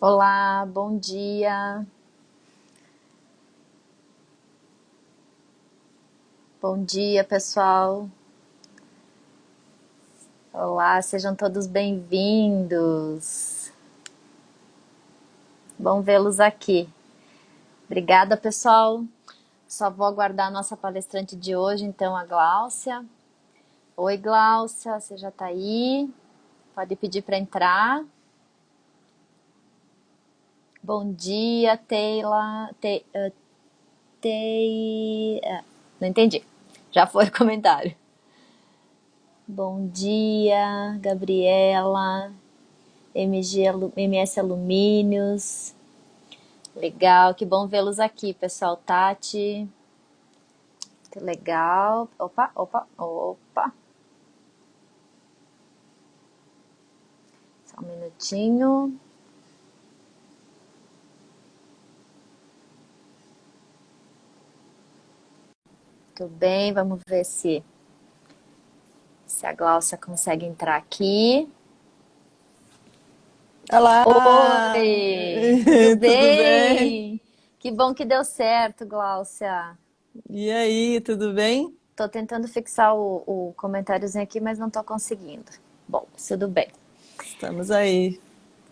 Olá, bom dia. Bom dia, pessoal. Olá, sejam todos bem-vindos. Bom vê-los aqui. Obrigada, pessoal. Só vou aguardar a nossa palestrante de hoje, então, a Gláucia. Oi, Gláucia, você já tá aí? Pode pedir para entrar. Bom dia, Teila. Não entendi. Já foi o comentário. Bom dia, Gabriela. MS Alumínios. Legal, que bom vê-los aqui, pessoal. Tati. Que legal. Opa, opa, opa. Só um minutinho. Tudo bem, vamos ver se a Gláucia consegue entrar aqui. Olá! Oi, tudo Tudo bem? bem? Que bom que deu certo, Gláucia. E aí, tudo bem? Tô tentando fixar o comentáriozinho aqui, mas não tô conseguindo. Bom, tudo bem. Estamos aí.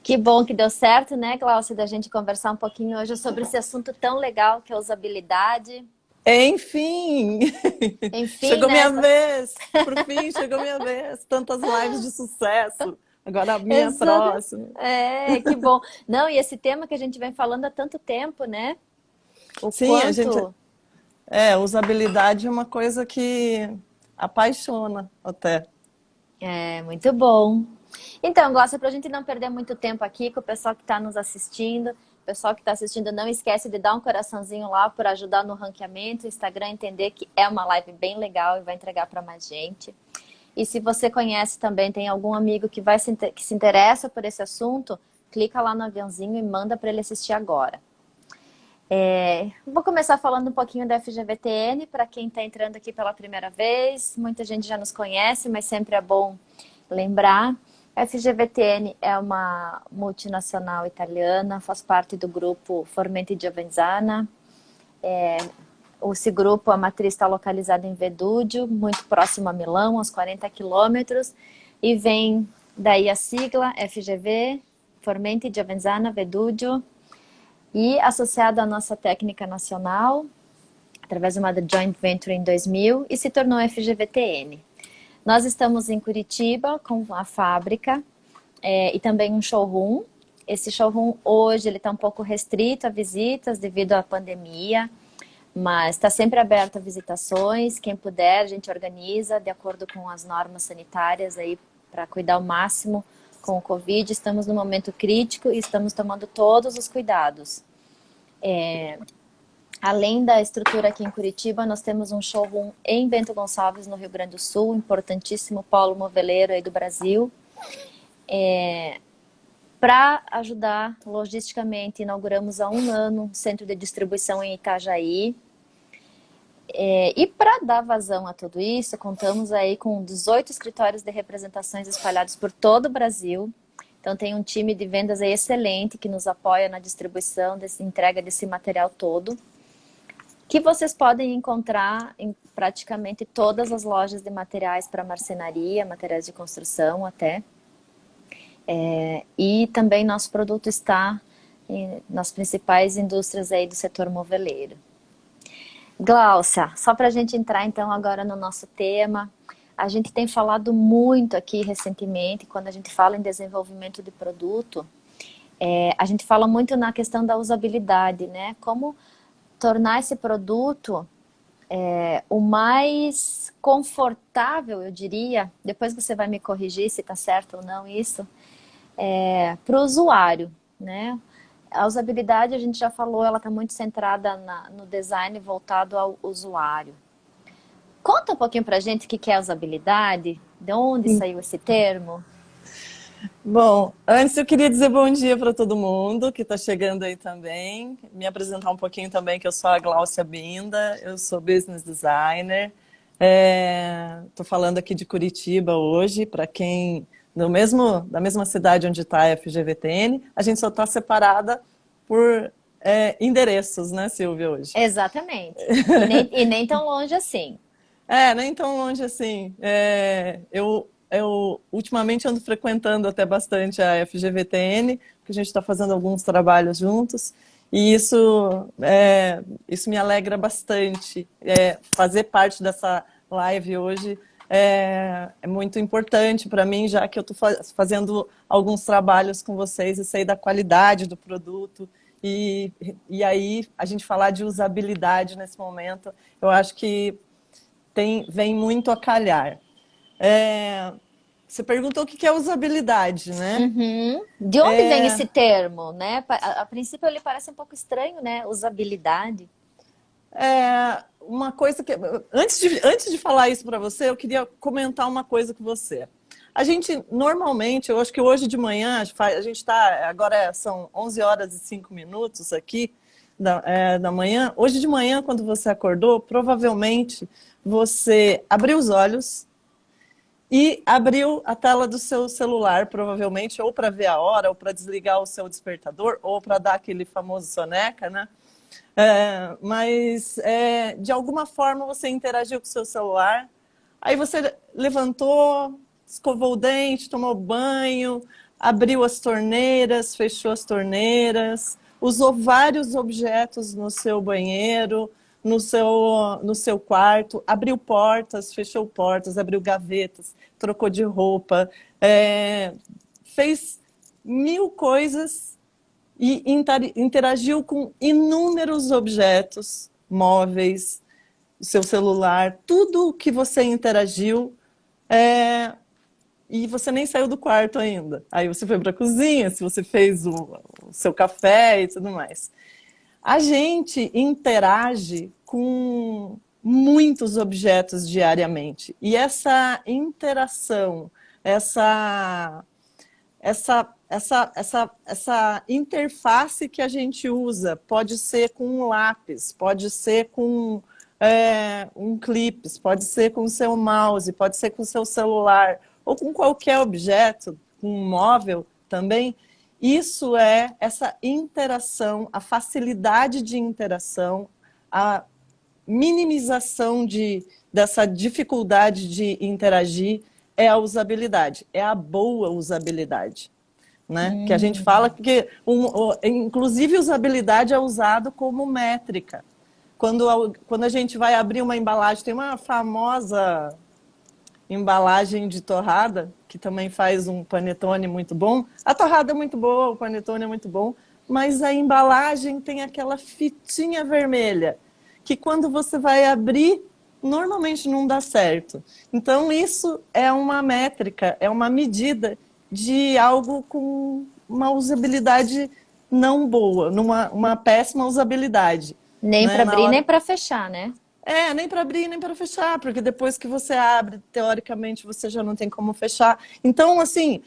Que bom que deu certo, né, Glaucia, da gente conversar um pouquinho hoje sobre esse assunto tão legal que é a usabilidade. Enfim! Enfim, Chegou né? minha vez! Por fim, chegou minha vez! Tantas lives de sucesso! Agora a minha Exato. próxima. É, que bom. Não, e esse tema que a gente vem falando há tanto tempo, né? O Sim, a gente. quanto Usabilidade é uma coisa que apaixona até. é muito bom. Então, Glaucia, para a gente não perder muito tempo aqui com o pessoal que está nos assistindo, o pessoal que está assistindo não esquece de dar um coraçãozinho lá para ajudar no ranqueamento, o Instagram entender que é uma live bem legal e vai entregar para mais gente. E se você conhece também, tem algum amigo que se interessa por esse assunto, clica lá no aviãozinho e manda para ele assistir agora. Vou começar falando um pouquinho da FGVTN, para quem está entrando aqui pela primeira vez. Muita gente já nos conhece, mas sempre é bom lembrar. A FGVTN é uma multinacional italiana, faz parte do grupo Formenti Giovenzana. Esse grupo, a matriz está localizada em Vedúdio, muito próximo a Milão, uns 40 quilômetros, e vem daí a sigla FGV, Formenti Giovenzana Vedúdio, e associado à nossa técnica nacional, através de uma joint venture em 2000, e se tornou FGVTN. Nós estamos em Curitiba com a fábrica e também um showroom. Esse showroom hoje ele está um pouco restrito a visitas devido à pandemia, mas está sempre aberto a visitações. Quem puder, a gente organiza de acordo com as normas sanitárias aí para cuidar ao máximo com o Covid. Estamos no momento crítico e estamos tomando todos os cuidados. Além da estrutura aqui em Curitiba, nós temos um showroom em Bento Gonçalves, no Rio Grande do Sul, importantíssimo polo moveleiro aí do Brasil. Para ajudar logisticamente, inauguramos há um ano um centro de distribuição em Itajaí. E para dar vazão a tudo isso, contamos aí com 18 escritórios de representações espalhados por todo o Brasil. Então tem um time de vendas aí excelente que nos apoia na distribuição, entrega desse material todo, que vocês podem encontrar em praticamente todas as lojas de materiais para marcenaria, materiais de construção até. E também nosso produto está nas principais indústrias aí do setor moveleiro. Gláucia, só para a gente entrar então agora no nosso tema, a gente tem falado muito aqui recentemente, quando a gente fala em desenvolvimento de produto, a gente fala muito na questão da usabilidade, né? Como tornar esse produto o mais confortável, eu diria, depois você vai me corrigir se está certo ou não isso, para o usuário, né? A usabilidade, a gente já falou, ela está muito centrada no design voltado ao usuário. Conta um pouquinho pra gente o que é usabilidade, de onde saiu esse termo? Bom, antes eu queria dizer bom dia para todo mundo que está chegando aí também. Me apresentar um pouquinho também, que eu sou a Gláucia Binda, eu sou business designer. Estou falando aqui de Curitiba hoje, para quem da mesma cidade onde está a FGVTN, a gente só está separada por endereços, né, Silvia, hoje. Exatamente. E nem tão longe assim. Nem tão longe assim. Eu ultimamente ando frequentando até bastante a FGVTN, porque a gente está fazendo alguns trabalhos juntos, e isso me alegra bastante. Fazer parte dessa live hoje é muito importante para mim, já que eu estou fazendo alguns trabalhos com vocês e sei da qualidade do produto. E aí, a gente falar de usabilidade nesse momento, eu acho que vem muito a calhar. Você perguntou o que é usabilidade, né? Uhum. De onde vem esse termo, né? A princípio ele parece um pouco estranho, né? Usabilidade. Uma coisa que... Antes de falar isso para você, eu queria comentar uma coisa com você. A gente, normalmente, eu acho que hoje de manhã, a gente está... Agora são 11 horas e 5 minutos aqui da manhã. Hoje de manhã, quando você acordou, provavelmente você abriu os olhos e abriu a tela do seu celular, provavelmente, ou para ver a hora, ou para desligar o seu despertador, ou para dar aquele famoso soneca, né? Mas, de alguma forma, você interagiu com o seu celular, aí você levantou, escovou o dente, tomou banho, abriu as torneiras, fechou as torneiras, usou vários objetos no seu banheiro, no seu quarto, abriu portas, fechou portas, abriu gavetas, trocou de roupa, fez mil coisas e interagiu com inúmeros objetos, móveis, o seu celular, tudo que você interagiu, e você nem saiu do quarto ainda. Aí você foi para a cozinha, se você fez o seu café e tudo mais. A gente interage com muitos objetos diariamente. E essa interação, essa interface que a gente usa, pode ser com um lápis, pode ser com um clipe, pode ser com o seu mouse, pode ser com o seu celular, ou com qualquer objeto, com um móvel também. Isso é essa interação, a facilidade de interação, a minimização dessa dificuldade de interagir é a usabilidade, é a boa usabilidade. Né? Que a gente fala que, inclusive, usabilidade é usado como métrica. Quando a gente vai abrir uma embalagem, tem uma famosa embalagem de torrada, que também faz um panetone muito bom. A torrada é muito boa, o panetone é muito bom, mas a embalagem tem aquela fitinha vermelha, que quando você vai abrir, normalmente não dá certo. Então, isso é uma métrica, é uma medida de algo com uma usabilidade não boa, uma péssima usabilidade. Nem né? para abrir, nem para fechar, né? Nem para abrir, nem para fechar, porque depois que você abre, teoricamente, você já não tem como fechar. Então, assim,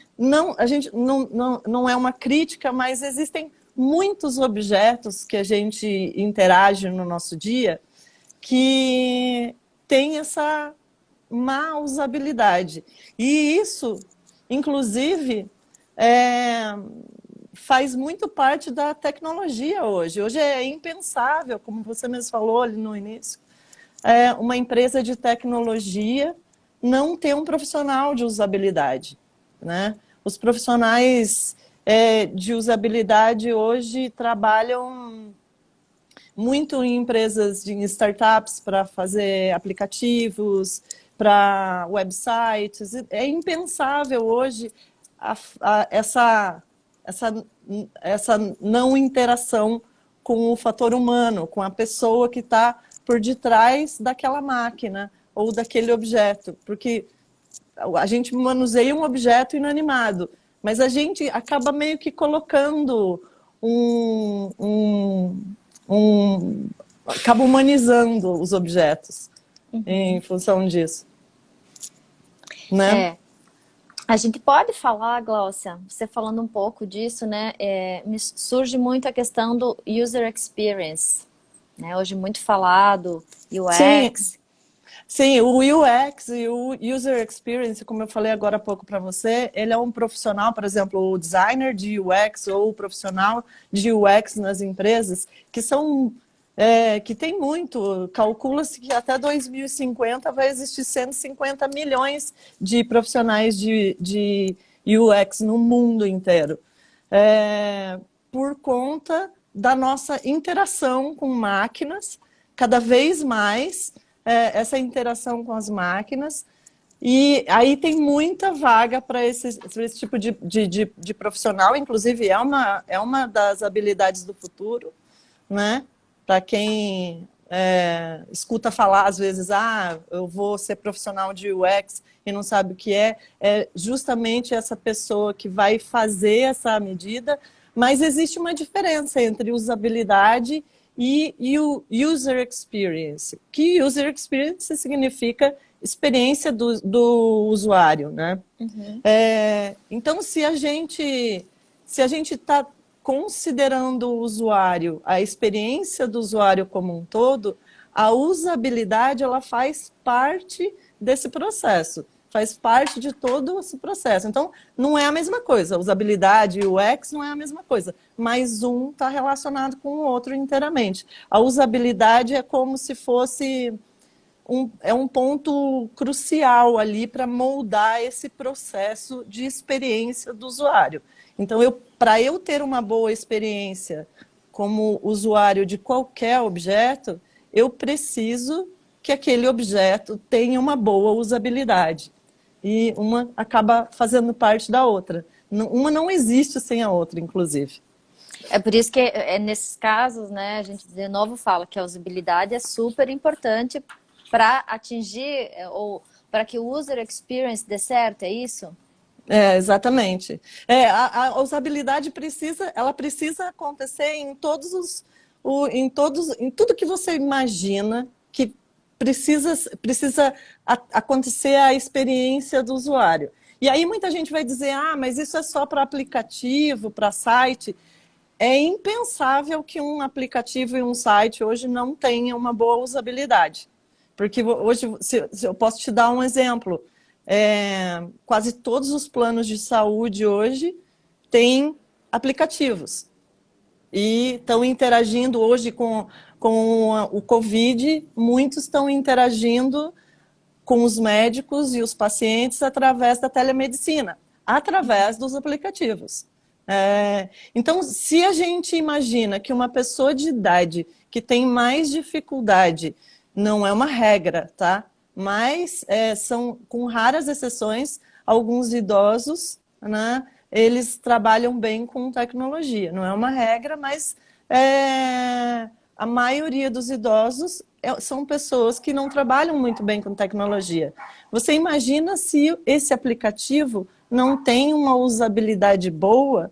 a gente não é uma crítica, mas existem muitos objetos que a gente interage no nosso dia que tem essa má usabilidade. E isso, inclusive, faz muito parte da tecnologia hoje. Hoje é impensável, como você mesmo falou ali no início, uma empresa de tecnologia não ter um profissional de usabilidade. Né? Os profissionais de usabilidade hoje trabalham muito em empresas, em startups, para fazer aplicativos, para websites. É impensável hoje essa não interação com o fator humano, com a pessoa que está por detrás daquela máquina ou daquele objeto, porque a gente manuseia um objeto inanimado, mas a gente acaba meio que colocando acaba humanizando os objetos em função disso. Né? A gente pode falar, Gláucia, você falando um pouco disso, né? Me surge muito a questão do user experience, né? Hoje muito falado, UX. Sim. Sim, o UX e o User Experience, como eu falei agora há pouco para você, ele é um profissional, por exemplo, o designer de UX ou o profissional de UX nas empresas, que são, que tem muito, calcula-se que até 2050 vai existir 150 milhões de profissionais de UX no mundo inteiro. Por conta da nossa interação com máquinas, cada vez mais essa interação com as máquinas, e aí tem muita vaga para esse tipo de profissional, inclusive é uma das habilidades do futuro, né? Para quem escuta falar às vezes, eu vou ser profissional de UX e não sabe o que é justamente essa pessoa que vai fazer essa medida, mas existe uma diferença entre usabilidade e o user experience, que user experience significa experiência do usuário, né? Uhum. Então, se a gente está considerando o usuário, a experiência do usuário como um todo, a usabilidade ela faz parte desse processo, faz parte de todo esse processo. Então, não é a mesma coisa, usabilidade e UX não é a mesma coisa, mas um está relacionado com o outro inteiramente. A usabilidade é como se fosse um ponto crucial ali para moldar esse processo de experiência do usuário. Então, para eu ter uma boa experiência como usuário de qualquer objeto, eu preciso que aquele objeto tenha uma boa usabilidade. E uma acaba fazendo parte da outra. Uma não existe sem a outra, inclusive. É por isso que nesses casos, né, a gente de novo fala que a usabilidade é super importante para atingir ou para que o user experience dê certo, é isso? Exatamente. A usabilidade precisa acontecer em em tudo que você imagina que precisa acontecer a experiência do usuário. E aí muita gente vai dizer, mas isso é só para aplicativo, para site. É impensável que um aplicativo e um site hoje não tenham uma boa usabilidade. Porque hoje, se eu posso te dar um exemplo, quase todos os planos de saúde hoje têm aplicativos. E estão interagindo hoje com o Covid, muitos estão interagindo com os médicos e os pacientes através da telemedicina, através dos aplicativos. Então, se a gente imagina que uma pessoa de idade que tem mais dificuldade, não é uma regra, tá? Mas são, com raras exceções, alguns idosos, né, eles trabalham bem com tecnologia. Não é uma regra, mas a maioria dos idosos são pessoas que não trabalham muito bem com tecnologia. Você imagina se esse aplicativo não tem uma usabilidade boa,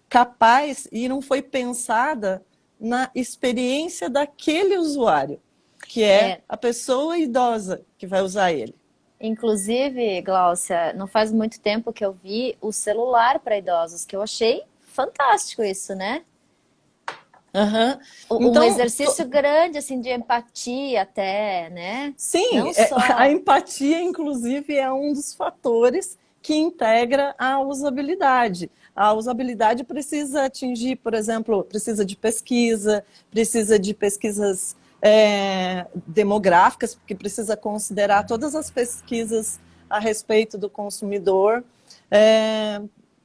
capaz, e não foi pensada na experiência daquele usuário, que é a pessoa idosa que vai usar ele. Inclusive, Gláucia, não faz muito tempo que eu vi o celular para idosos, que eu achei fantástico isso, né? Então, Um exercício grande, assim, de empatia até, né? Sim, Não só... a empatia, inclusive, é um dos fatores que integra a usabilidade. A usabilidade precisa atingir, por exemplo, precisa de pesquisas demográficas, porque precisa considerar todas as pesquisas a respeito do consumidor.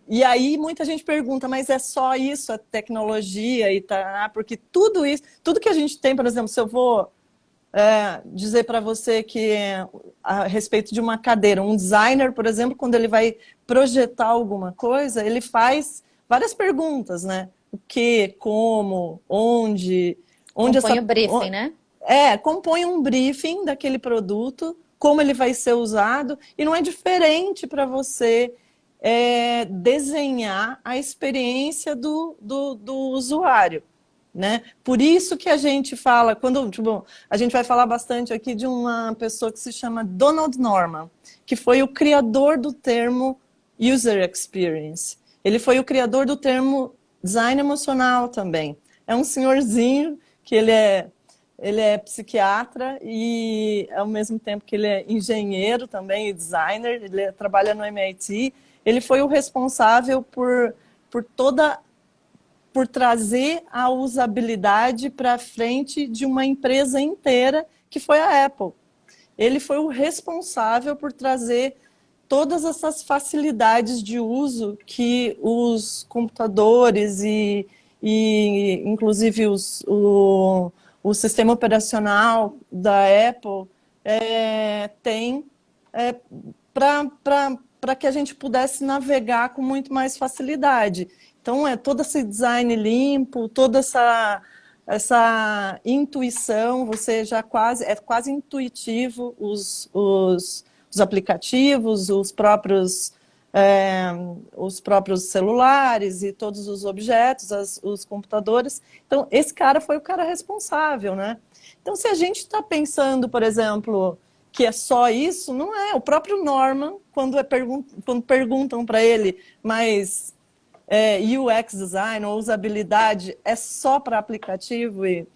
E aí muita gente pergunta, mas é só isso, a tecnologia e tá? Porque tudo isso, tudo que a gente tem, por exemplo, se eu vou dizer para você que a respeito de uma cadeira, um designer, por exemplo, quando ele vai projetar alguma coisa, ele faz várias perguntas, né? O que, como, onde Compõe o briefing, né? Compõe um briefing daquele produto, como ele vai ser usado, e não é diferente para você desenhar a experiência do usuário. Né? Por isso que a gente fala, a gente vai falar bastante aqui de uma pessoa que se chama Donald Norman, que foi o criador do termo User Experience. Ele foi o criador do termo design emocional também. É um senhorzinho que ele ele é psiquiatra e, ao mesmo tempo que ele é engenheiro também e designer, ele trabalha no MIT. Ele foi o responsável por trazer a usabilidade para frente de uma empresa inteira, que foi a Apple. Ele foi o responsável por trazer todas essas facilidades de uso que os computadores e inclusive o sistema operacional da Apple tem para que a gente pudesse navegar com muito mais facilidade. Então, todo esse design limpo, toda essa intuição, é quase intuitivo os aplicativos, os próprios celulares e todos os objetos, os computadores. Então, esse cara foi o cara responsável, né? Então, se a gente está pensando, por exemplo, que é só isso, não é. O próprio Norman, quando perguntam para ele, mas UX design ou usabilidade é só para aplicativo? E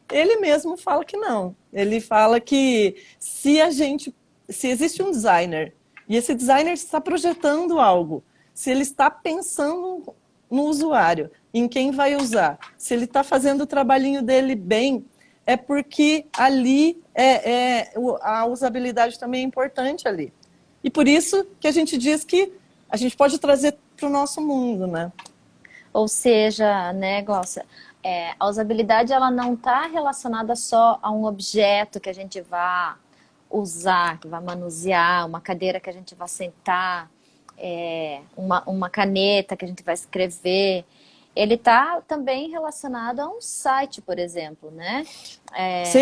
ele mesmo fala que não. Ele fala que se existe um designer e esse designer está projetando algo, se ele está pensando no usuário, em quem vai usar, se ele está fazendo o trabalhinho dele bem, é porque ali a usabilidade também é importante ali. E por isso que a gente diz que a gente pode trazer para o nosso mundo, né? Ou seja, né, Glaucia, a usabilidade ela não está relacionada só a um objeto que a gente vai usar, que vai manusear, uma cadeira que a gente vai sentar, uma caneta que a gente vai escrever. Ele está também relacionado a um site, por exemplo, né?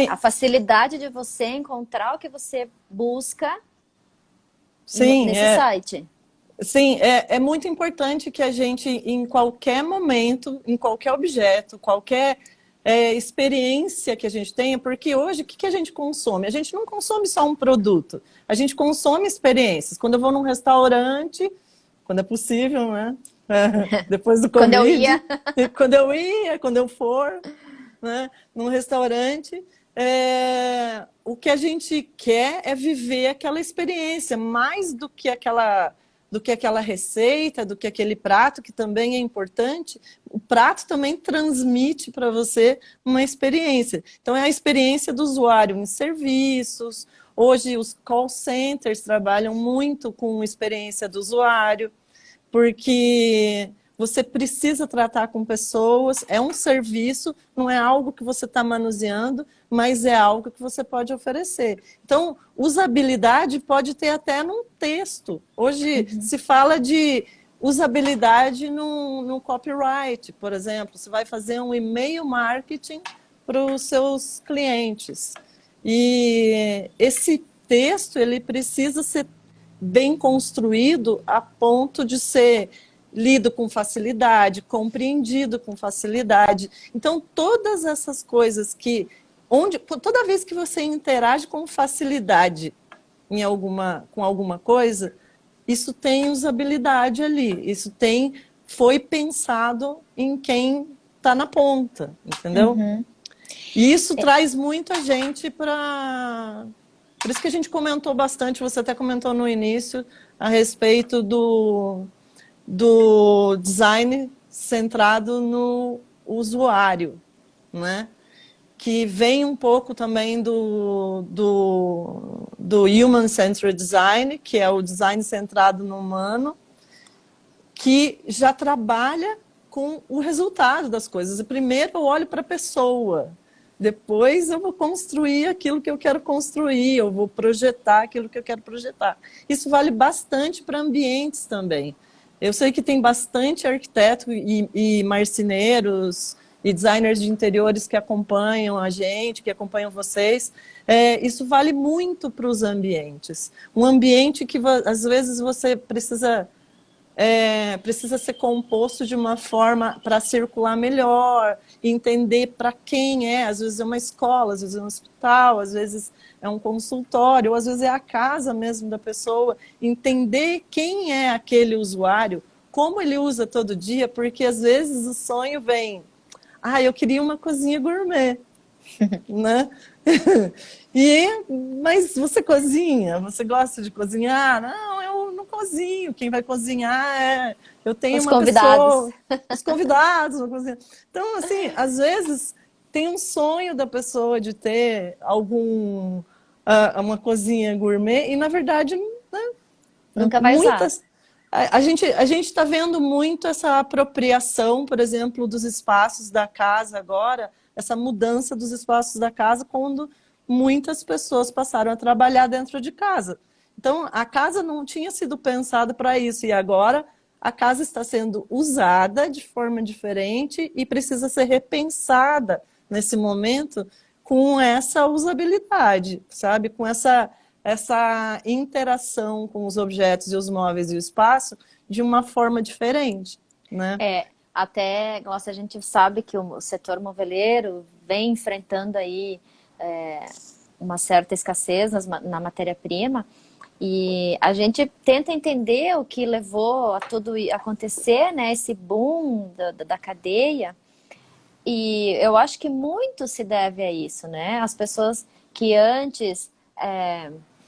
A facilidade de você encontrar o que você busca nesse site. Sim, é muito importante que a gente, em qualquer momento, em qualquer objeto, qualquer experiência que a gente tenha, porque hoje, o que a gente consome? A gente não consome só um produto, a gente consome experiências. Quando eu vou num restaurante, quando é possível, né? Depois do Covid, quando eu for, né, num restaurante, o que a gente quer é viver aquela experiência, mais do que aquela receita, do que aquele prato, que também é importante. O prato também transmite para você uma experiência. Então, é a experiência do usuário em serviços. Hoje, os call centers trabalham muito com a experiência do usuário, porque você precisa tratar com pessoas, é um serviço, não é algo que você está manuseando, mas é algo que você pode oferecer. Então, usabilidade pode ter até num texto. Hoje se fala de usabilidade no copyright, por exemplo. Você vai fazer um e-mail marketing para os seus clientes. E esse texto, ele precisa ser bem construído a ponto de ser lido com facilidade, compreendido com facilidade. Então, todas essas coisas toda vez que você interage com facilidade com alguma coisa, isso tem usabilidade ali, foi pensado em quem está na ponta, entendeu? E isso traz muita gente para... Por isso que a gente comentou bastante, você até comentou no início, a respeito do design centrado no usuário, né? Que vem um pouco também do Human-Centered Design, que é o design centrado no humano, que já trabalha com o resultado das coisas. Primeiro eu olho para a pessoa, depois eu vou construir aquilo que eu quero construir, eu vou projetar aquilo que eu quero projetar. Isso vale bastante para ambientes também. Eu sei que tem bastante arquiteto e marceneiros e designers de interiores que acompanham a gente, que acompanham vocês. Isso vale muito para os ambientes. Um ambiente que, às vezes, você precisa ser composto de uma forma para circular melhor, entender para quem é. Às vezes é uma escola, às vezes é um hospital, às vezes é um consultório, ou às vezes é a casa mesmo da pessoa. Entender quem é aquele usuário, como ele usa todo dia, porque às vezes o sonho vem... eu queria uma cozinha gourmet. né? Mas você cozinha? Você gosta de cozinhar? Não, eu não cozinho. Quem vai cozinhar eu tenho Os uma convidados. pessoa, os convidados vão cozinhar. Então, assim, às vezes tem um sonho da pessoa de ter uma cozinha gourmet e, na verdade, né, Nunca vai usar. muitas. A gente está vendo muito essa apropriação, por exemplo, dos espaços da casa agora, essa mudança dos espaços da casa quando muitas pessoas passaram a trabalhar dentro de casa. Então, a casa não tinha sido pensada para isso, e agora a casa está sendo usada de forma diferente e precisa ser repensada nesse momento com essa usabilidade, sabe? Com essa interação com os objetos e os móveis e o espaço de uma forma diferente, né? Até, nossa, a gente sabe que o setor moveleiro vem enfrentando aí uma certa escassez na matéria-prima, e a gente tenta entender o que levou a tudo acontecer, né? Esse boom da cadeia. E eu acho que muito se deve a isso, né? As pessoas que antes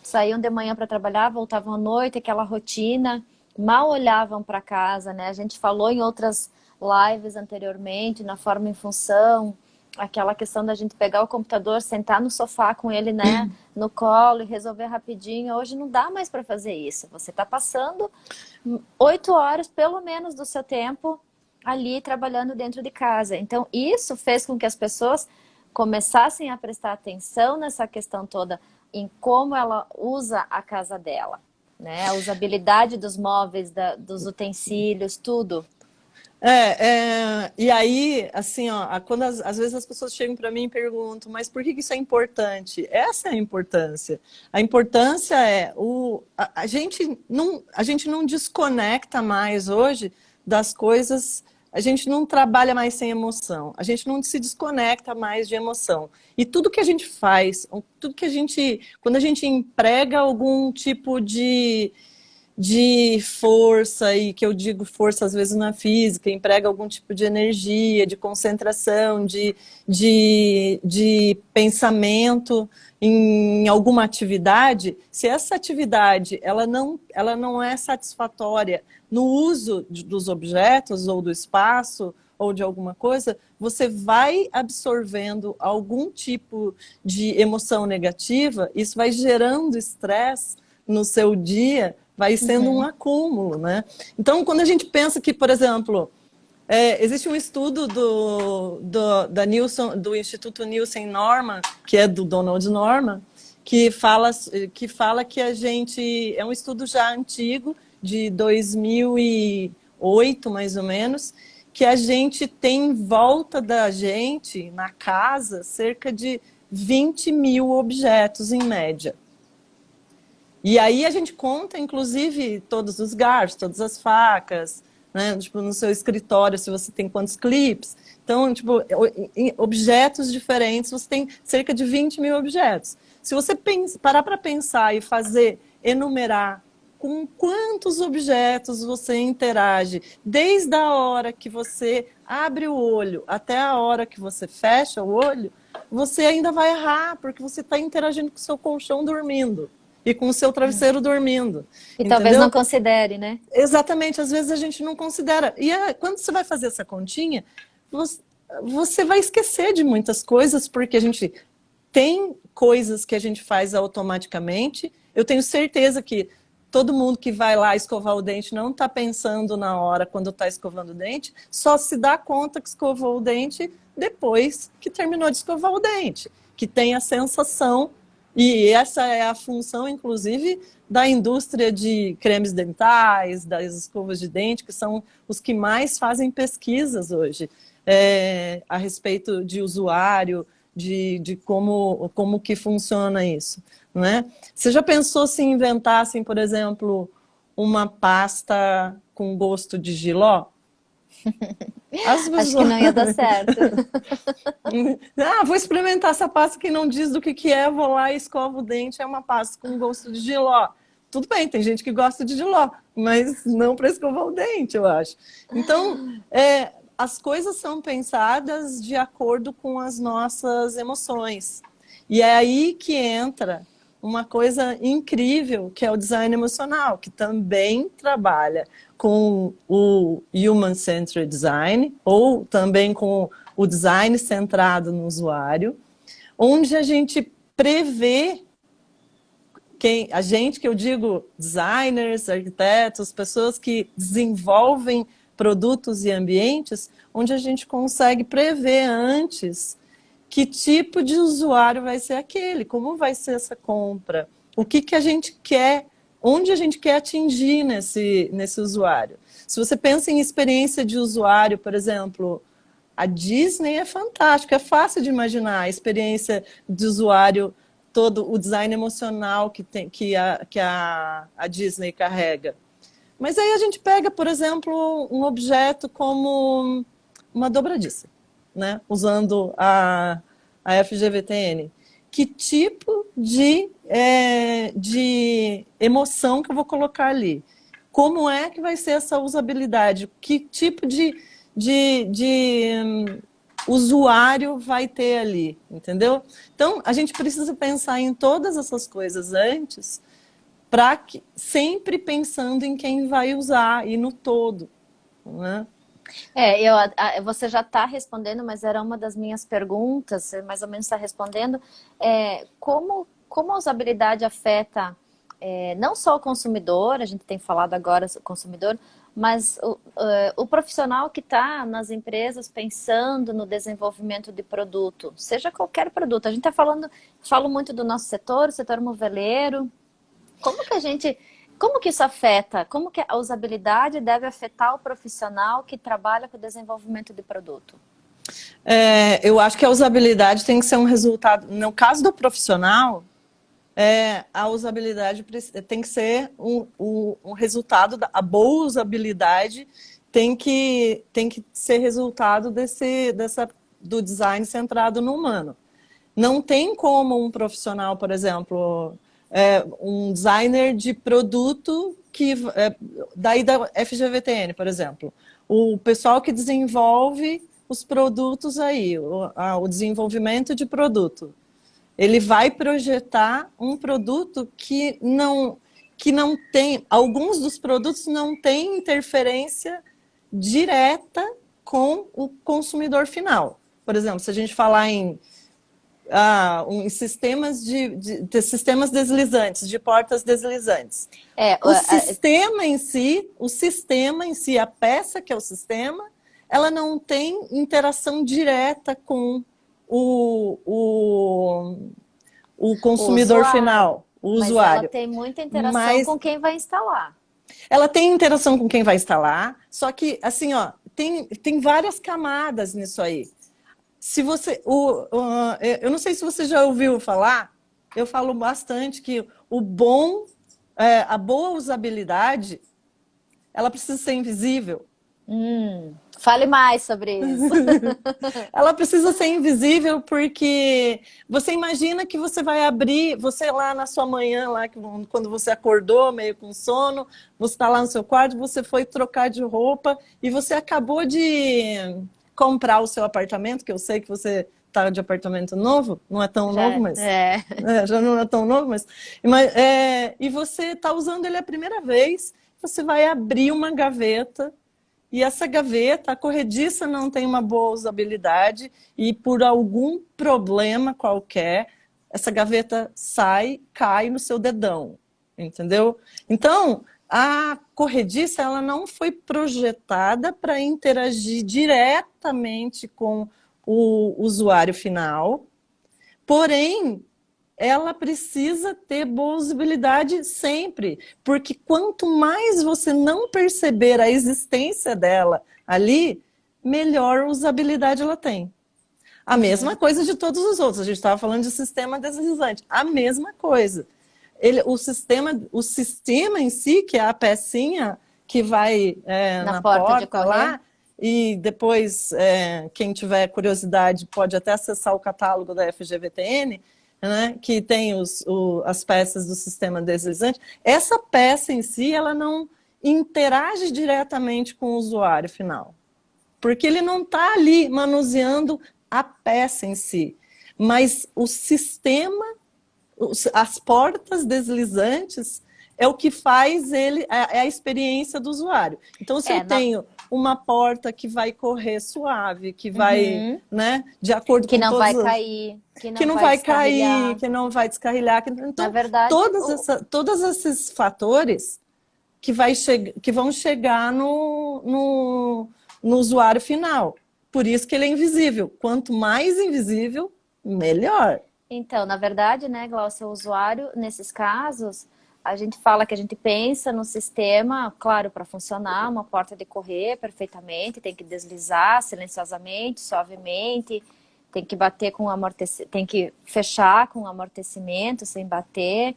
saíam de manhã para trabalhar, voltavam à noite, aquela rotina, mal olhavam para casa, né? A gente falou em outras lives anteriormente, na forma em função, aquela questão da gente pegar o computador, sentar no sofá com ele, né, no colo e resolver rapidinho. Hoje não dá mais para fazer isso. Você está passando 8 horas, pelo menos, do seu tempo ali trabalhando dentro de casa. Então, isso fez com que as pessoas começassem a prestar atenção nessa questão toda, em como ela usa a casa dela, né? A usabilidade dos móveis, dos utensílios, tudo. E aí, assim, ó, quando às vezes as pessoas chegam para mim e perguntam, mas por que isso é importante? Essa é a importância. A importância a gente não desconecta mais hoje das coisas, a gente não trabalha mais sem emoção, a gente não se desconecta mais de emoção. E tudo que a gente faz, quando a gente emprega algum tipo de força, e que eu digo força às vezes na física, emprega algum tipo de energia, de concentração, de pensamento em alguma atividade, se essa atividade ela não é satisfatória no uso dos objetos ou do espaço ou de alguma coisa, você vai absorvendo algum tipo de emoção negativa, isso vai gerando estresse no seu dia, vai sendo um acúmulo, né? Então, quando a gente pensa que, por exemplo, existe um estudo do Instituto Nielsen Norman, que é do Donald Norman, que fala que a gente... É um estudo já antigo, de 2008, mais ou menos, que a gente tem em volta da gente, na casa, cerca de 20 mil objetos, em média. E aí a gente conta, inclusive, todos os garfos, todas as facas, né? Tipo, no seu escritório, se você tem quantos clipes. Então, tipo, objetos diferentes, você tem cerca de 20 mil objetos. Se você parar para pensar e enumerar com quantos objetos você interage, desde a hora que você abre o olho até a hora que você fecha o olho, você ainda vai errar, porque você está interagindo com o seu colchão dormindo e com o seu travesseiro dormindo. E Entendeu? talvez não considere, né? Exatamente, às vezes a gente não considera. E quando você vai fazer essa continha, você vai esquecer de muitas coisas, porque a gente tem coisas que a gente faz automaticamente. Eu tenho certeza que todo mundo que vai lá escovar o dente não está pensando na hora, quando está escovando o dente, só se dá conta que escovou o dente depois que terminou de escovar o dente, que tem a sensação. E essa é a função, inclusive, da indústria de cremes dentais, das escovas de dente, que são os que mais fazem pesquisas hoje a respeito de usuário, de como que funciona isso, né? Você já pensou se inventassem, por exemplo, uma pasta com gosto de jiló? Acho que não ia dar certo. Vou experimentar essa pasta que não diz do que é, vou lá e escovo o dente, é uma pasta com gosto de jiló. Tudo bem, tem gente que gosta de jiló, mas não para escovar o dente, eu acho. Então, as coisas são pensadas de acordo com as nossas emoções. E é aí que entra uma coisa incrível, que é o design emocional, que também trabalha com o Human-Centered Design, ou também com o design centrado no usuário, onde a gente prevê a gente, que eu digo designers, arquitetos, pessoas que desenvolvem produtos e ambientes, onde a gente consegue prever antes que tipo de usuário vai ser aquele, como vai ser essa compra, o que a gente quer, onde a gente quer atingir nesse usuário. Se você pensa em experiência de usuário, por exemplo, a Disney é fantástica, é fácil de imaginar a experiência de usuário, todo o design emocional que a Disney carrega. Mas aí a gente pega, por exemplo, um objeto como uma dobradiça, né? Usando a FGVTN. Que tipo de emoção que eu vou colocar ali? Como é que vai ser essa usabilidade? Que tipo de usuário vai ter ali, entendeu? Então, a gente precisa pensar em todas essas coisas antes, sempre pensando em quem vai usar e no todo, né? Você já está respondendo, mas era uma das minhas perguntas, você mais ou menos está respondendo. Como a usabilidade afeta não só o consumidor, a gente tem falado agora sobre o consumidor, mas o profissional que está nas empresas pensando no desenvolvimento de produto, seja qualquer produto. A gente está falo muito do nosso setor, o setor moveleiro. Como que isso afeta? Como que a usabilidade deve afetar o profissional que trabalha com o desenvolvimento de produto? Eu acho que a usabilidade tem que ser um resultado. No caso do profissional, a usabilidade tem que ser um resultado, a boa usabilidade tem que ser resultado do design centrado no humano. Não tem como um profissional, por exemplo, um designer de produto daí da FGVTN, por exemplo, o pessoal que desenvolve os produtos aí, o desenvolvimento de produto. Ele vai projetar um produto que não tem, alguns dos produtos não têm interferência direta com o consumidor final. Por exemplo, se a gente falar em sistemas sistemas deslizantes, de portas deslizantes. O sistema em si, a peça que é o sistema, ela não tem interação direta com o consumidor final, o usuário. Mas ela tem muita interação com quem vai instalar. Ela tem interação com quem vai instalar, só que, assim, ó, tem várias camadas nisso aí. Se você, eu não sei se você já ouviu falar, eu falo bastante que a boa usabilidade, ela precisa ser invisível. Fale mais sobre isso. Ela precisa ser invisível porque você imagina que você vai abrir, você lá na sua manhã, lá, quando você acordou meio com sono, você está lá no seu quarto, você foi trocar de roupa e você acabou de comprar o seu apartamento, que eu sei que você está de apartamento novo, não é tão novo, mas já não é tão novo, mas e você está usando ele a primeira vez, você vai abrir uma gaveta. E essa gaveta, a corrediça não tem uma boa usabilidade e por algum problema qualquer, essa gaveta cai no seu dedão, entendeu? Então, a corrediça ela não foi projetada para interagir diretamente com o usuário final, porém, ela precisa ter boa usabilidade sempre, porque quanto mais você não perceber a existência dela ali, melhor usabilidade ela tem. A mesma coisa de todos os outros, a gente estava falando de sistema deslizante, a mesma coisa. O sistema em si, que é a pecinha que vai na porta lá, e depois, quem tiver curiosidade, pode até acessar o catálogo da FGVTN, né, que tem as peças do sistema deslizante. Essa peça em si, ela não interage diretamente com o usuário final. porque ele não está ali manuseando a peça em si, mas o sistema, as portas deslizantes é o que faz ele, é a experiência do usuário. Então, se eu tenho uma porta que vai correr suave, que vai, né, de acordo que com não todas vai cair, que não vai cair, que não vai descarrilhar. Então, na verdade, todos esses fatores que vão chegar no usuário final. Por isso que ele é invisível. Quanto mais invisível, melhor. Então, na verdade, né, Glaucia, o usuário, nesses casos, a gente fala que a gente pensa no sistema, claro, para funcionar, uma porta de correr perfeitamente, tem que deslizar silenciosamente, suavemente, tem que bater com tem que fechar com amortecimento, sem bater.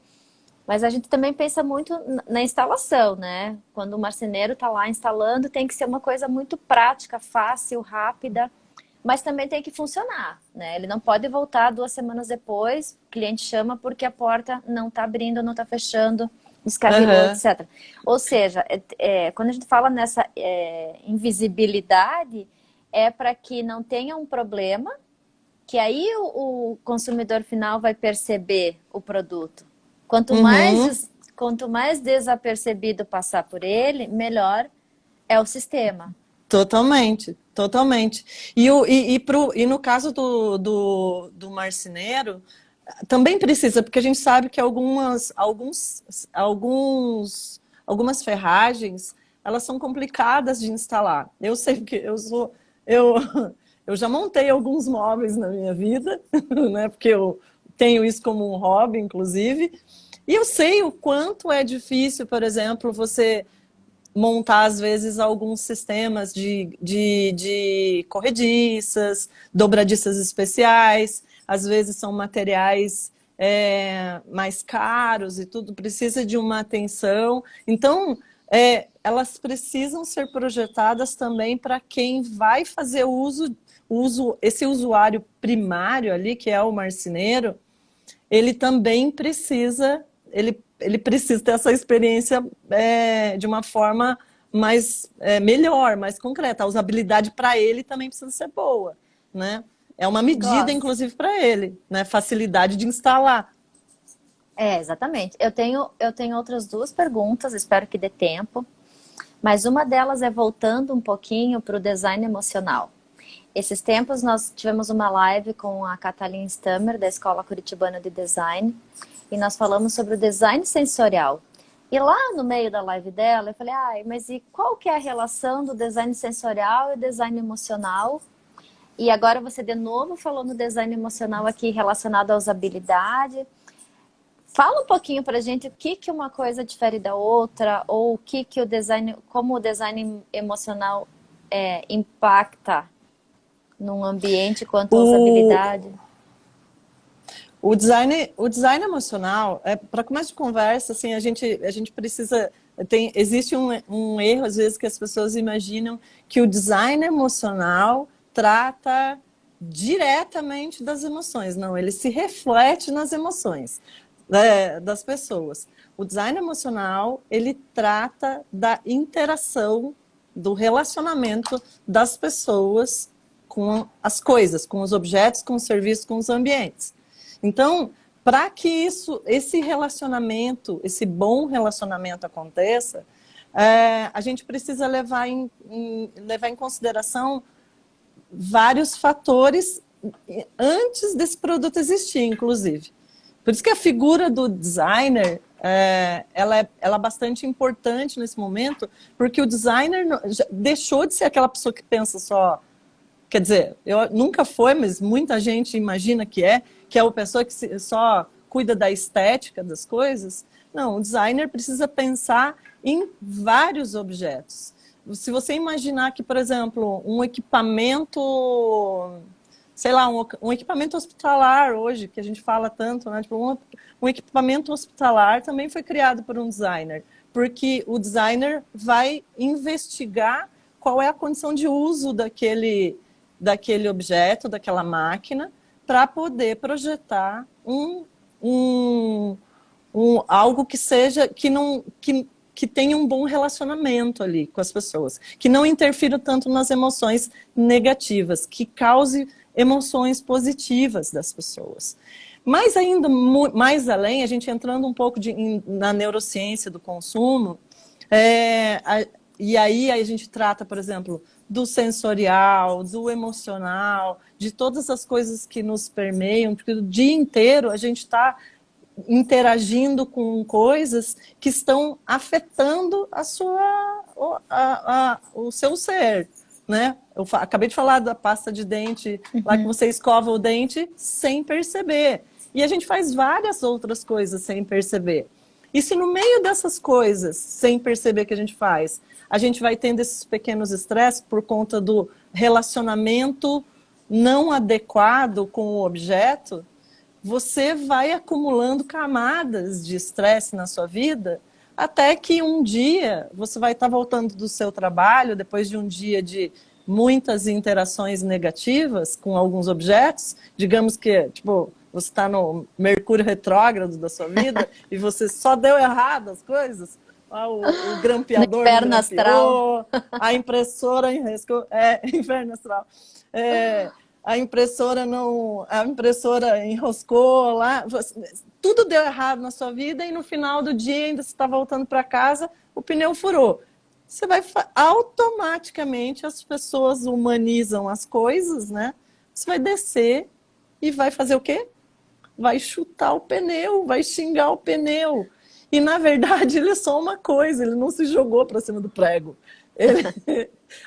Mas a gente também pensa muito na instalação, né? Quando o marceneiro está lá instalando, tem que ser uma coisa muito prática, fácil, rápida, mas também tem que funcionar, né? Ele não pode voltar 2 semanas depois, o cliente chama porque a porta não está abrindo, não está fechando, descarrilou, etc. Ou seja, quando a gente fala nessa invisibilidade, é para que não tenha um problema, que aí o consumidor final vai perceber o produto. Quanto mais desapercebido passar por ele, melhor é o sistema. Totalmente, totalmente. E no caso do marceneiro, também precisa, porque a gente sabe que algumas ferragens, elas são complicadas de instalar. Eu sei que eu, eu já montei alguns móveis na minha vida, né? Porque eu tenho isso como um hobby, inclusive. E eu sei o quanto é difícil, por exemplo, você montar, às vezes, alguns sistemas de corrediças, dobradiças especiais. Às vezes são materiais mais caros e tudo, precisa de uma atenção. Então, elas precisam ser projetadas também para quem vai fazer esse usuário primário ali, que é o marceneiro, ele também precisa, ele precisa ter essa experiência de uma forma melhor, mais concreta. A usabilidade para ele também precisa ser boa, né? É uma medida, inclusive, para ele, né? Facilidade de instalar. Exatamente. Eu tenho outras 2 perguntas, espero que dê tempo. Mas uma delas é voltando um pouquinho para o design emocional. Esses tempos nós tivemos uma live com a Kathleen Stammer, da Escola Curitibana de Design, e nós falamos sobre o design sensorial. E lá no meio da live dela, eu falei, mas e qual que é a relação do design sensorial e design emocional? E agora você de novo falou no design emocional aqui relacionado à usabilidade. Fala um pouquinho pra gente o que uma coisa difere da outra, ou o que o design, como o design emocional impacta num ambiente quanto à usabilidade. O design emocional, para começo de conversa, assim, a gente precisa... Existe um erro, às vezes, que as pessoas imaginam que o design emocional trata diretamente das emoções. Não, ele se reflete nas emoções das pessoas. O design emocional, ele trata da interação, do relacionamento das pessoas com as coisas, com os objetos, com os serviços, com os ambientes. Então, para que esse relacionamento, esse bom relacionamento aconteça, a gente precisa levar em consideração vários fatores antes desse produto existir, inclusive. Por isso que a figura do designer, ela é bastante importante nesse momento, porque o designer deixou de ser aquela pessoa que pensa só... Quer dizer, nunca foi, mas muita gente imagina que é a pessoa que só cuida da estética das coisas. Não, o designer precisa pensar em vários objetos. Se você imaginar que, por exemplo, um equipamento, sei lá, um equipamento hospitalar hoje, que a gente fala tanto, né? Tipo, um equipamento hospitalar também foi criado por um designer, porque o designer vai investigar qual é a condição de uso daquele objeto, daquela máquina, para poder projetar algo que seja, que que tenha um bom relacionamento ali com as pessoas, que não interfira tanto nas emoções negativas, que cause emoções positivas das pessoas. Mas ainda mais além, a gente entrando um pouco na neurociência do consumo, e aí a gente trata, por exemplo, do sensorial, do emocional, de todas as coisas que nos permeiam, porque o dia inteiro a gente está interagindo com coisas que estão afetando o seu ser, né? Eu acabei de falar da pasta de dente, lá que você escova o dente sem perceber. E a gente faz várias outras coisas sem perceber. E se no meio dessas coisas, sem perceber que a gente faz, a gente vai tendo esses pequenos estresses por conta do relacionamento não adequado com o objeto, você vai acumulando camadas de estresse na sua vida, até que um dia você vai estar voltando do seu trabalho, depois de um dia de muitas interações negativas com alguns objetos, digamos que, tipo, você está no Mercúrio retrógrado da sua vida e você só deu errado as coisas, o grampeador não grampeou, a impressora enroscou, inferno astral, a impressora enroscou lá, tudo deu errado na sua vida e no final do dia ainda você está voltando para casa, o pneu furou. Você vai automaticamente, as pessoas humanizam as coisas, né? Você vai descer e vai fazer o quê? Vai chutar o pneu, vai xingar o pneu. E, na verdade, ele é só uma coisa, ele não se jogou para cima do prego.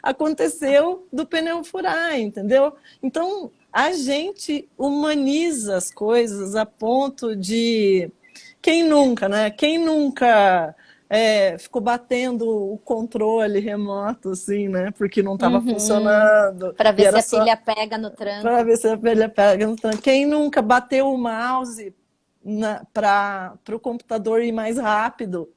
Aconteceu do pneu furar, entendeu? Então, a gente humaniza as coisas a ponto de... Quem nunca, né? Quem nunca ficou batendo o controle remoto, assim, né? Porque não estava funcionando. Para ver se a pilha pega no tranco. Para ver se a pilha pega no tranco. Quem nunca bateu o mouse para o computador ir mais rápido?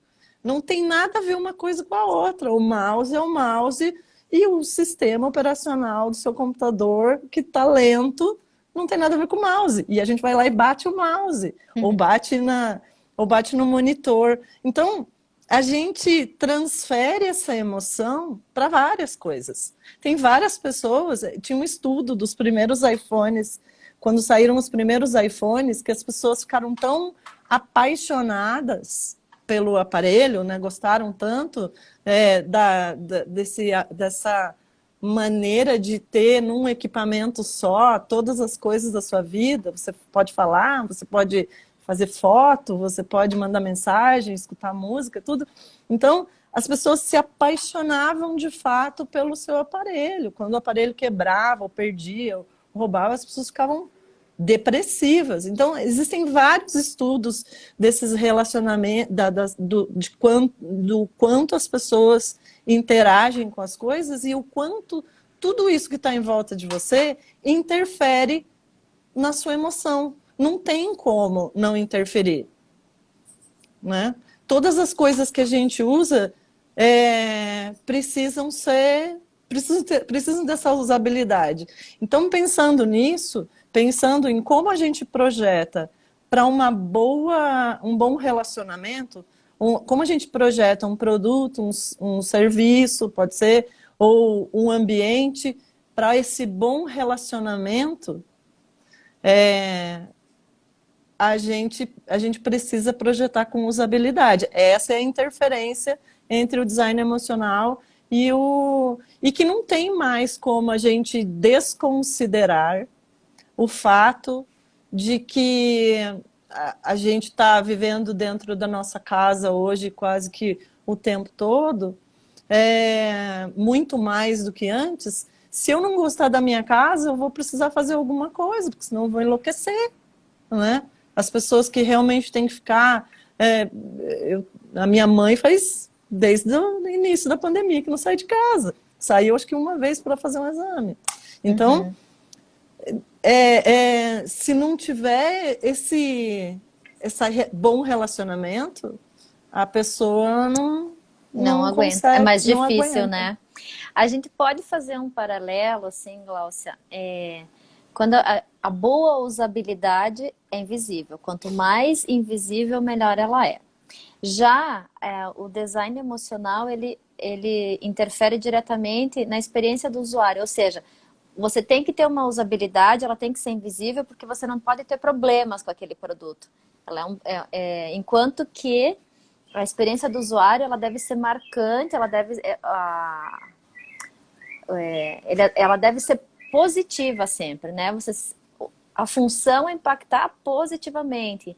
Não tem nada a ver uma coisa com a outra. O mouse é o mouse e o sistema operacional do seu computador que está lento não tem nada a ver com o mouse. E a gente vai lá e bate o mouse, ou bate no monitor. Então, a gente transfere essa emoção para várias coisas. Tem várias pessoas, tinha um estudo dos primeiros iPhones, quando saíram os primeiros iPhones, que as pessoas ficaram tão apaixonadas pelo aparelho, né? Gostaram tanto dessa maneira de ter num equipamento só todas as coisas da sua vida. Você pode falar, você pode fazer foto, você pode mandar mensagem, escutar música, tudo. Então, as pessoas se apaixonavam de fato pelo seu aparelho. Quando o aparelho quebrava, ou perdia, ou roubava, as pessoas ficavam depressivas. Então, existem vários estudos desses relacionamentos, do quanto as pessoas interagem com as coisas e o quanto tudo isso que está em volta de você interfere na sua emoção. Não tem como não interferir, né? Todas as coisas que a gente usa precisam dessa usabilidade. Então, pensando nisso, pensando em como a gente projeta para um bom relacionamento, como a gente projeta um produto, um serviço, pode ser, ou um ambiente, para esse bom relacionamento, a gente precisa projetar com usabilidade. Essa é a interferência entre o design emocional e que não tem mais como a gente desconsiderar o fato de que a gente está vivendo dentro da nossa casa hoje quase que o tempo todo, muito mais do que antes. Se eu não gostar da minha casa, eu vou precisar fazer alguma coisa, porque senão eu vou enlouquecer, né? As pessoas que realmente têm que ficar... a minha mãe faz desde o início da pandemia que não sai de casa. Saiu acho que uma vez para fazer um exame. Então, se não tiver esse bom relacionamento, a pessoa não aguenta. consegue, é mais difícil, né? A gente pode fazer um paralelo, assim, Gláucia, quando a boa usabilidade é invisível. Quanto mais invisível, melhor ela é. Já o design emocional, ele interfere diretamente na experiência do usuário, ou seja, você tem que ter uma usabilidade, ela tem que ser invisível, porque você não pode ter problemas com aquele produto. Ela enquanto que a experiência do usuário, ela deve ser marcante, ela deve ser positiva sempre, né? A função é impactar positivamente,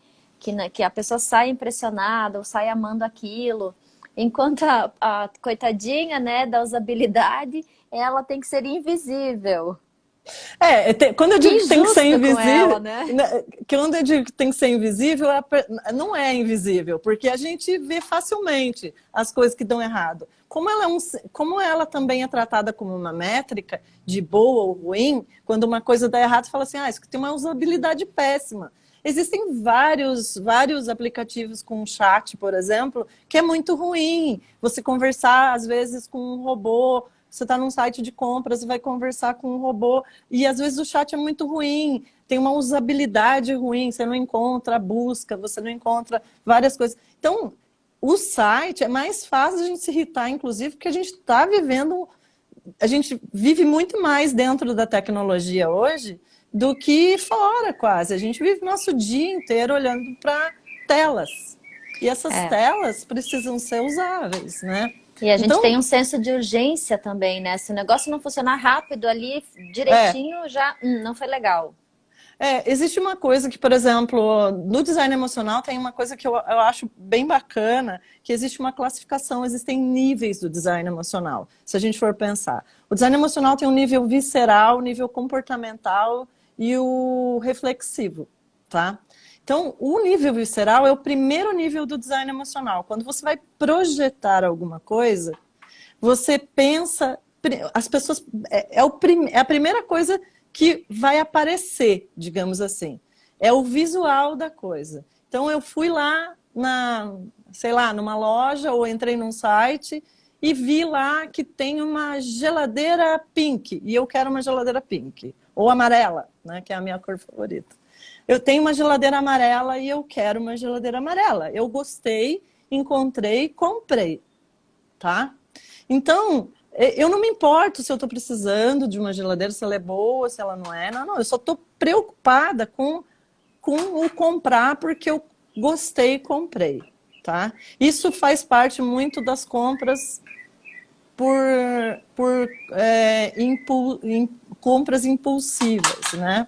que a pessoa saia impressionada ou saia amando aquilo. Enquanto a coitadinha, né, da usabilidade, ela tem que ser invisível. Quando eu Que digo que tem que ser injusto com ela, invisível, né? quando eu digo que tem que ser invisível, não é invisível, porque a gente vê facilmente as coisas que dão errado. Como ela também é tratada como uma métrica de boa ou ruim, quando uma coisa dá errado, você fala assim, isso tem uma usabilidade péssima. Existem vários aplicativos com chat, por exemplo, que é muito ruim. Você conversar, às vezes, com um robô. Você está num site de compras e vai conversar com um robô e às vezes o chat é muito ruim, tem uma usabilidade ruim, você não encontra a busca, você não encontra várias coisas. Então, o site é mais fácil a gente se irritar, inclusive, porque a gente está vivendo, a gente vive muito mais dentro da tecnologia hoje do que fora, quase. A gente vive nosso dia inteiro olhando para telas. E essas telas precisam ser usáveis, né? E a gente Então, tem um senso de urgência também, né? Se o negócio não funcionar rápido ali, direitinho, já não foi legal. Existe uma coisa que, por exemplo, no design emocional tem uma coisa que eu acho bem bacana, que existe uma classificação, existem níveis do design emocional, se a gente for pensar. O design emocional tem um nível visceral, nível comportamental e o reflexivo, tá? Então, o nível visceral é o primeiro nível do design emocional. Quando você vai projetar alguma coisa, você pensa, as pessoas, é a primeira coisa que vai aparecer, digamos assim. É o visual da coisa. Então, eu fui lá, numa loja, ou entrei num site e vi lá que tem uma geladeira pink, e eu quero uma geladeira pink, ou amarela, né, que é a minha cor favorita. Eu tenho uma geladeira amarela e eu quero uma geladeira amarela. Eu gostei, encontrei, comprei, tá? Então, eu não me importo se eu estou precisando de uma geladeira, se ela é boa, se ela não é. Não, eu só estou preocupada com o comprar porque eu gostei e comprei, tá? Isso faz parte muito das compras por compras impulsivas, né?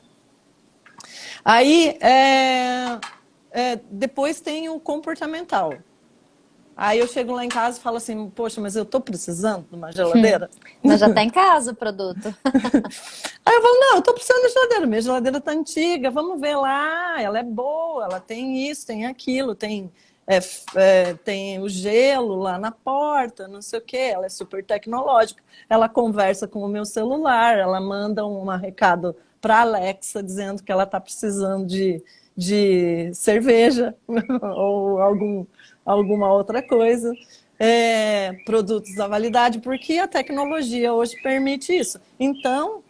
Aí, depois tem o comportamental. Aí eu chego lá em casa e falo assim, poxa, mas eu tô precisando de uma geladeira? Mas já tá em casa o produto. Aí eu falo, não, eu tô precisando de geladeira, minha geladeira tá antiga, vamos ver lá, ela é boa, ela tem isso, tem aquilo, tem o gelo lá na porta, não sei o quê, ela é super tecnológica, ela conversa com o meu celular, ela manda um recado para a Alexa dizendo que ela tá precisando de cerveja ou alguma outra coisa, produtos da validade, porque a tecnologia hoje permite isso. Então,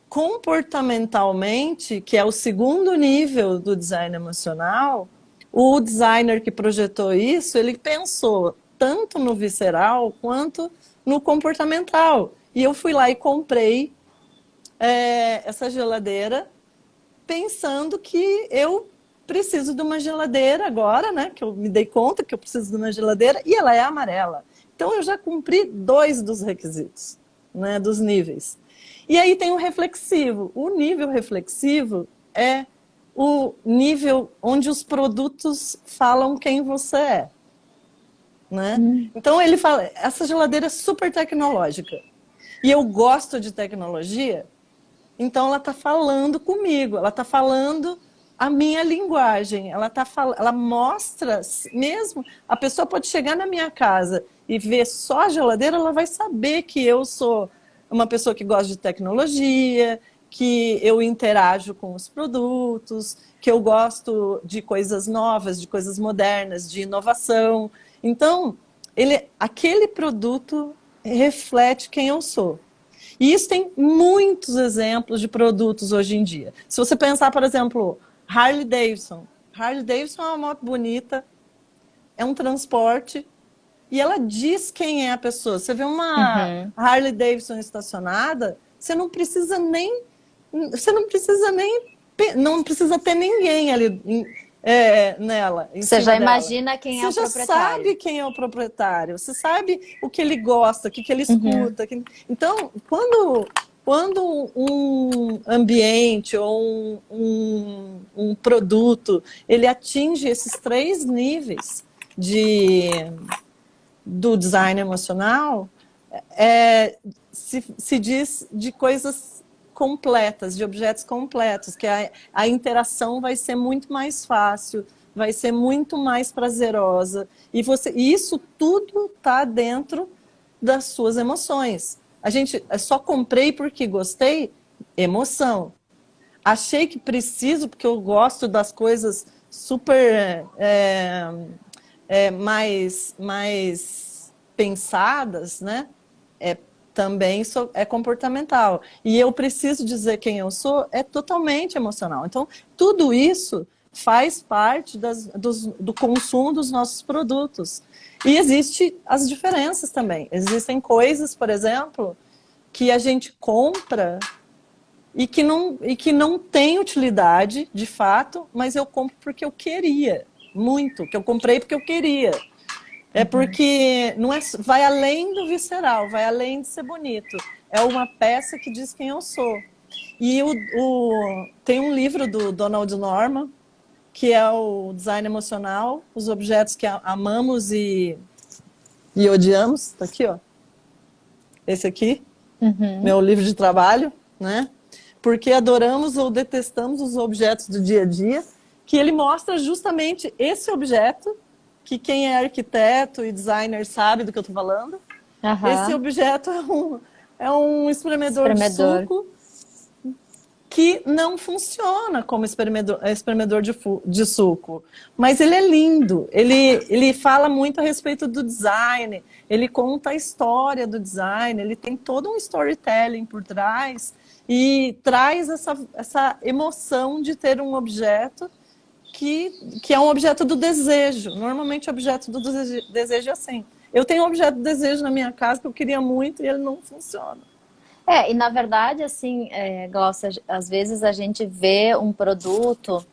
comportamentalmente, que é o segundo nível do design emocional, o designer que projetou isso, ele pensou tanto no visceral quanto no comportamental. E eu fui lá e comprei essa geladeira pensando que eu preciso de uma geladeira agora, né? Que eu me dei conta que eu preciso de uma geladeira e ela é amarela. Então eu já cumpri 2 dos requisitos, né? Dos níveis. E aí tem o reflexivo. O nível reflexivo é o nível onde os produtos falam quem você é, né? Então ele fala, essa geladeira é super tecnológica e eu gosto de tecnologia. Então, ela está falando comigo, ela está falando a minha linguagem, ela mostra mesmo. A pessoa pode chegar na minha casa e ver só a geladeira, ela vai saber que eu sou uma pessoa que gosta de tecnologia, que eu interajo com os produtos, que eu gosto de coisas novas, de coisas modernas, de inovação. Então, aquele produto reflete quem eu sou. E isso tem muitos exemplos de produtos hoje em dia. Se você pensar, por exemplo, Harley Davidson. Harley Davidson é uma moto bonita, é um transporte, e ela diz quem é a pessoa. Você vê uma Uhum. Harley Davidson estacionada, você não precisa nem, não precisa ter ninguém ali nela, em Você já cima dela. imagina quem é Você o já proprietário. sabe quem é o proprietário, você sabe o que ele gosta, o que ele Uhum. escuta. Então, quando um ambiente ou um produto ele atinge esses 3 níveis do design emocional, se diz de coisas completas, de objetos completos, que a interação vai ser muito mais fácil, vai ser muito mais prazerosa, e isso tudo está dentro das suas emoções. Só comprei porque gostei, emoção. Achei que preciso porque eu gosto das coisas super mais pensadas, né? Também é comportamental. E eu preciso dizer quem eu sou, é totalmente emocional. Então, tudo isso faz parte do consumo dos nossos produtos. E existem as diferenças também. Existem coisas, por exemplo, que a gente compra e que não tem utilidade, de fato, mas eu compro porque eu queria muito, que eu comprei porque eu queria. É porque não vai além do visceral, vai além de ser bonito. É uma peça que diz quem eu sou. E tem um livro do Donald Norman, que é o Design Emocional, os objetos que amamos e odiamos. Está aqui, ó. Esse aqui, meu livro de trabalho, né? Porque adoramos ou detestamos os objetos do dia a dia, que ele mostra justamente esse objeto, que quem é arquiteto e designer sabe do que eu estou falando. Esse objeto é um espremedor de Espremedor. suco que não funciona como espremedor de suco, mas ele é lindo, ele fala muito a respeito do design, ele conta a história do design, ele tem todo um storytelling por trás e traz essa emoção de ter um objeto que é um objeto do desejo. Normalmente, objeto do desejo é assim. Eu tenho um objeto do desejo na minha casa que eu queria muito e ele não funciona. E na verdade, assim, Glaucia, às vezes a gente vê um produto,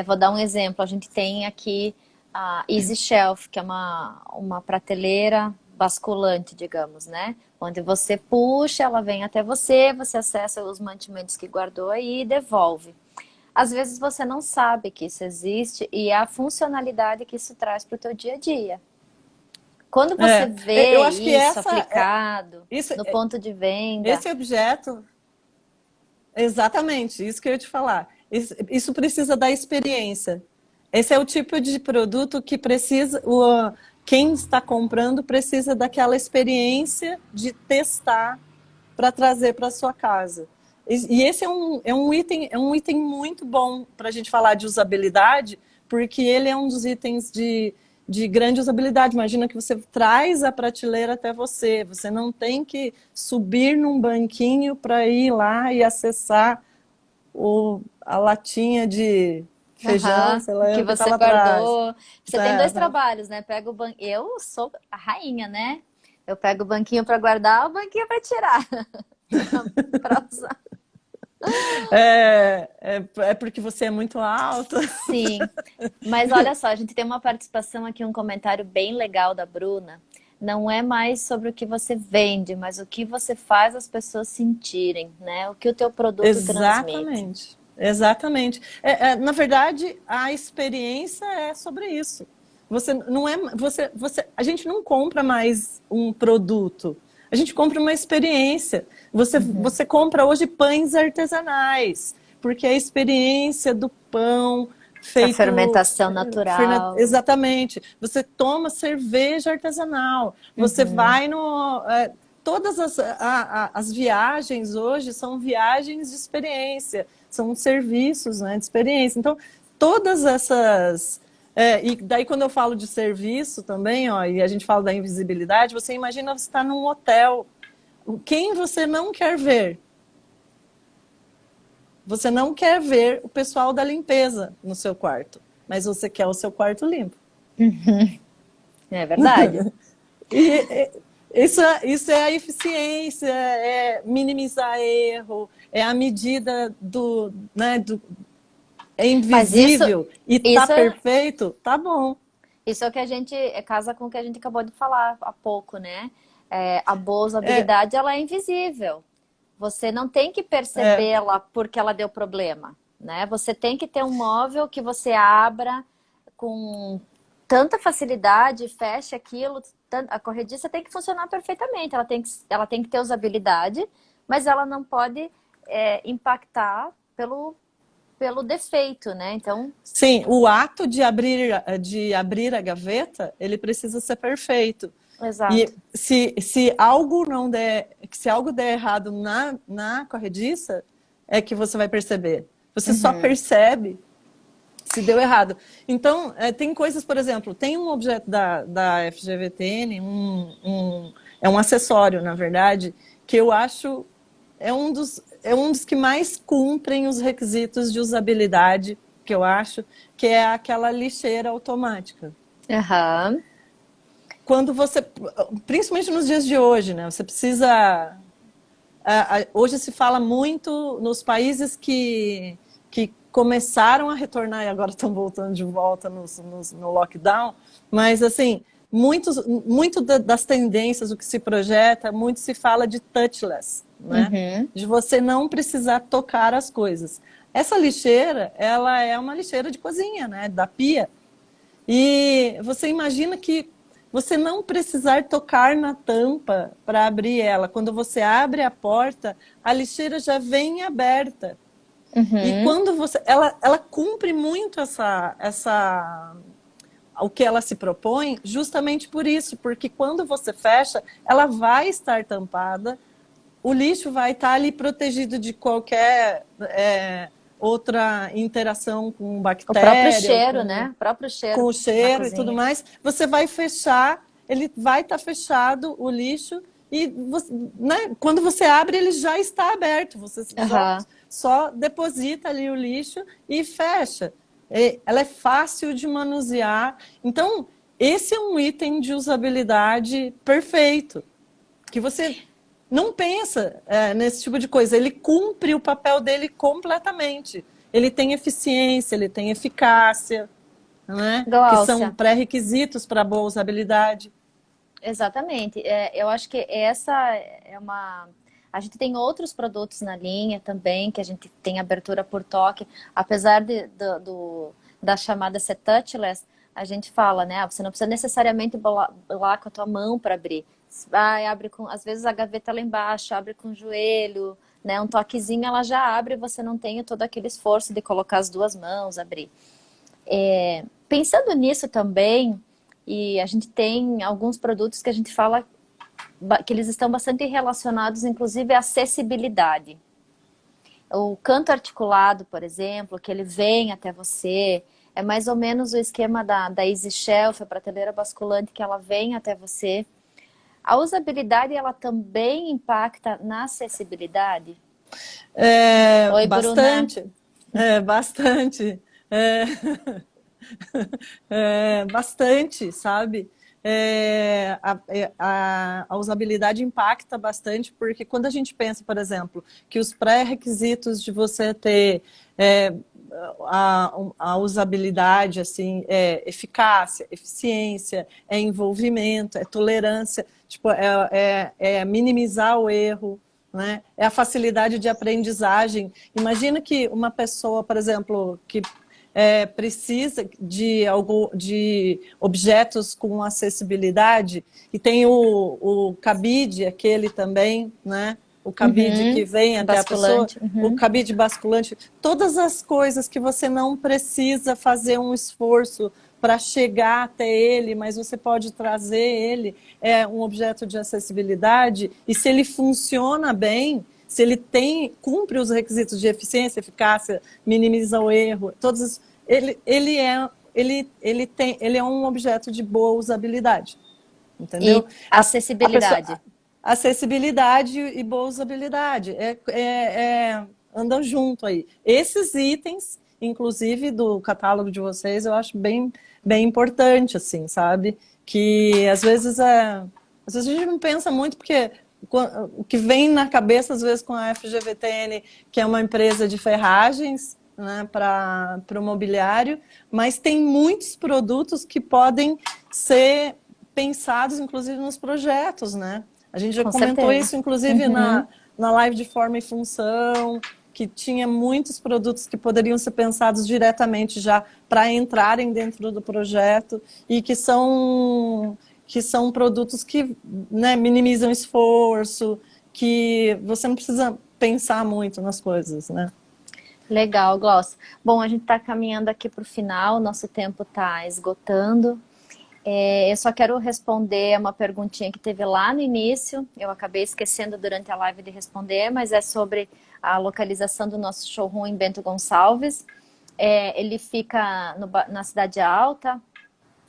vou dar um exemplo, a gente tem aqui a Easy Shelf, que é uma prateleira basculante, digamos, né? Onde você puxa, ela vem até você acessa os mantimentos que guardou aí e devolve. Às vezes você não sabe que isso existe e a funcionalidade que isso traz para o teu dia a dia. Quando você Eu vê acho que isso aplicado isso, no ponto de venda, esse objeto, exatamente, isso que eu ia te falar. Isso precisa da experiência. Esse é o tipo de produto que precisa, quem está comprando precisa daquela experiência de testar para trazer para sua casa. E esse é um item muito bom para a gente falar de usabilidade, porque ele é um dos itens de grande usabilidade. Imagina que você traz a prateleira até você. Você não tem que subir num banquinho para ir lá e acessar a latinha de feijão, sei lá, que o que está você lá atrás. guardou. Você tem dois trabalhos, né? Pega o ban... Eu sou a rainha, né? Eu pego o banquinho para guardar, o banquinho para tirar. Para usar. É porque você é muito alta. Sim. Mas olha só, a gente tem uma participação aqui, um comentário bem legal da Bruna. Não é mais sobre o que você vende, mas o que você faz as pessoas sentirem, né? O que o teu produto transmite. Exatamente, exatamente. Na verdade, a experiência é sobre isso. Você não é, a gente não compra mais um produto, a gente compra uma experiência. Você compra hoje pães artesanais, porque é a experiência do pão A feito fermentação natural. exatamente. Você toma cerveja artesanal, você vai no todas as viagens hoje são viagens de experiência, são serviços, né, de experiência. Então, todas essas... e daí, quando eu falo de serviço também, ó, e a gente fala da invisibilidade, você imagina você estar num hotel. Quem você não quer ver? Você não quer ver o pessoal da limpeza no seu quarto, mas você quer o seu quarto limpo. É verdade. E isso é a eficiência, é minimizar erro, é a medida né, é Mas isso, invisível e tá isso, perfeito, tá bom. isso é o que a gente casa com o que a gente acabou de falar há pouco, né? A boa É, usabilidade, ela é invisível. Você não tem que é, percebê-la porque ela deu problema, né? Você tem que ter um móvel que você abra com tanta facilidade, feche aquilo. A corrediça tem que funcionar perfeitamente. Ela tem que ter usabilidade, mas ela não pode impactar pelo defeito, né? Então, sim, o ato de abrir a gaveta, ele precisa ser perfeito. exato. E se algo não der, se algo der errado na corrediça, é que você vai perceber. Você só Uhum. percebe se deu errado. Então, tem coisas, por exemplo, tem um objeto da FGVTN, é um acessório, na verdade, que eu acho é um dos que mais cumprem os requisitos de usabilidade, que eu acho, que é aquela lixeira automática. Aham. Quando você, principalmente nos dias de hoje, né? Você precisa. Hoje se fala muito nos países que começaram a retornar e agora estão voltando de volta no lockdown, mas assim, muito das tendências, o que se projeta, muito se fala de touchless, né? Uhum. De você não precisar tocar as coisas. Essa lixeira, ela é uma lixeira de cozinha, né? Da pia. E você imagina que você não precisar tocar na tampa para abrir ela. Quando você abre a porta, a lixeira já vem aberta. E Uhum. quando você. Ela cumpre muito o que ela se propõe, justamente por isso, porque quando você fecha, ela vai estar tampada, o lixo vai estar ali protegido de qualquer outra interação com O próprio bactéria, ou cheiro, né? O próprio com cheiro o na cheiro e tudo cozinha. mais, você vai fechar, ele vai estar fechado, o lixo, e você, né, quando você abre, ele já está aberto, você Aham. só deposita ali o lixo e fecha. Ela é fácil de manusear. Então, esse é um item de usabilidade perfeito, que você não pensa nesse tipo de coisa. Ele cumpre o papel dele completamente. Ele tem eficiência, ele tem eficácia, né? Que são Gláucia, pré-requisitos para boa usabilidade. exatamente. Eu acho que essa é uma. A gente tem outros produtos na linha também, que a gente tem abertura por toque. Apesar da chamada ser touchless, a gente fala, né? Você não precisa necessariamente bolar com a tua mão para abrir. Abre com, às vezes a gaveta lá embaixo, abre com o joelho, né? Um toquezinho ela já abre e você não tem todo aquele esforço de colocar as duas mãos, abrir. Pensando nisso também, e a gente tem alguns produtos que a gente fala que eles estão bastante relacionados, inclusive, à acessibilidade. O canto articulado, por exemplo, que ele vem até você, é mais ou menos o esquema da Easy Shelf, a prateleira basculante, que ela vem até você. A usabilidade, ela também impacta na acessibilidade? Oi, Bruna. Bastante, bastante. É, bastante, sabe? A usabilidade impacta bastante, porque quando a gente pensa, por exemplo, que os pré-requisitos de você ter a usabilidade, assim, eficácia, eficiência, envolvimento, tolerância, tipo, é minimizar o erro, né? É a facilidade de aprendizagem. Imagina que uma pessoa, por exemplo, que precisa de objetos com acessibilidade, e tem o cabide, aquele também, né? O cabide que Uhum. vem até a pessoa, Basculante. o Uhum. cabide basculante, todas as coisas que você não precisa fazer um esforço para chegar até ele, mas você pode trazer ele, é um objeto de acessibilidade, e se ele funciona bem, se ele cumpre os requisitos de eficiência, eficácia, minimiza o erro, todos ele é um objeto de boa usabilidade, entendeu? E A pessoa, acessibilidade. acessibilidade e boa usabilidade andam junto aí. Esses itens inclusive do catálogo de vocês, eu acho bem, bem importante, assim, sabe? Que às vezes a gente não pensa muito, porque o que vem na cabeça, às vezes, com a FGVTN, que é uma empresa de ferragens, né, para o mobiliário, mas tem muitos produtos que podem ser pensados, inclusive, nos projetos, né? A gente já Com comentou certeza. isso, inclusive, na live de forma e função, que tinha muitos produtos que poderiam ser pensados diretamente já para entrarem dentro do projeto e que são produtos que, né, minimizam esforço, que você não precisa pensar muito nas coisas, né? Legal, Glaucia. Bom, a gente está caminhando aqui para o final, nosso tempo está esgotando. Eu só quero responder uma perguntinha que teve lá no início, eu acabei esquecendo durante a live de responder, mas é sobre a localização do nosso showroom em Bento Gonçalves. Ele fica na Cidade Alta,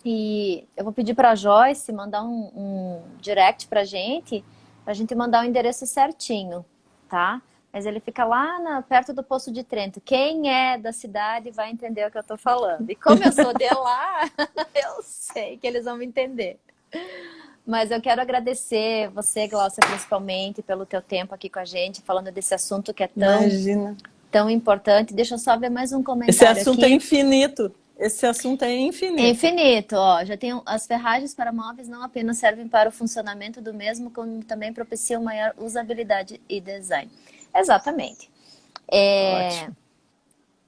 e eu vou pedir para a Joyce mandar um direct para a gente mandar o endereço certinho, tá? Mas ele fica lá perto do Poço de Trento. Quem é da cidade vai entender o que eu tô falando. E como eu sou de lá, eu sei que eles vão me entender. Mas eu quero agradecer você, Glaucia, principalmente, pelo teu tempo aqui com a gente, falando desse assunto que é tão importante. Deixa eu só ver mais um comentário aqui. Esse assunto aqui. é infinito. Esse assunto é infinito. É infinito, ó. Já tem as ferragens para móveis não apenas servem para o funcionamento do mesmo, como também propiciam maior usabilidade e design. Exatamente. Ótimo.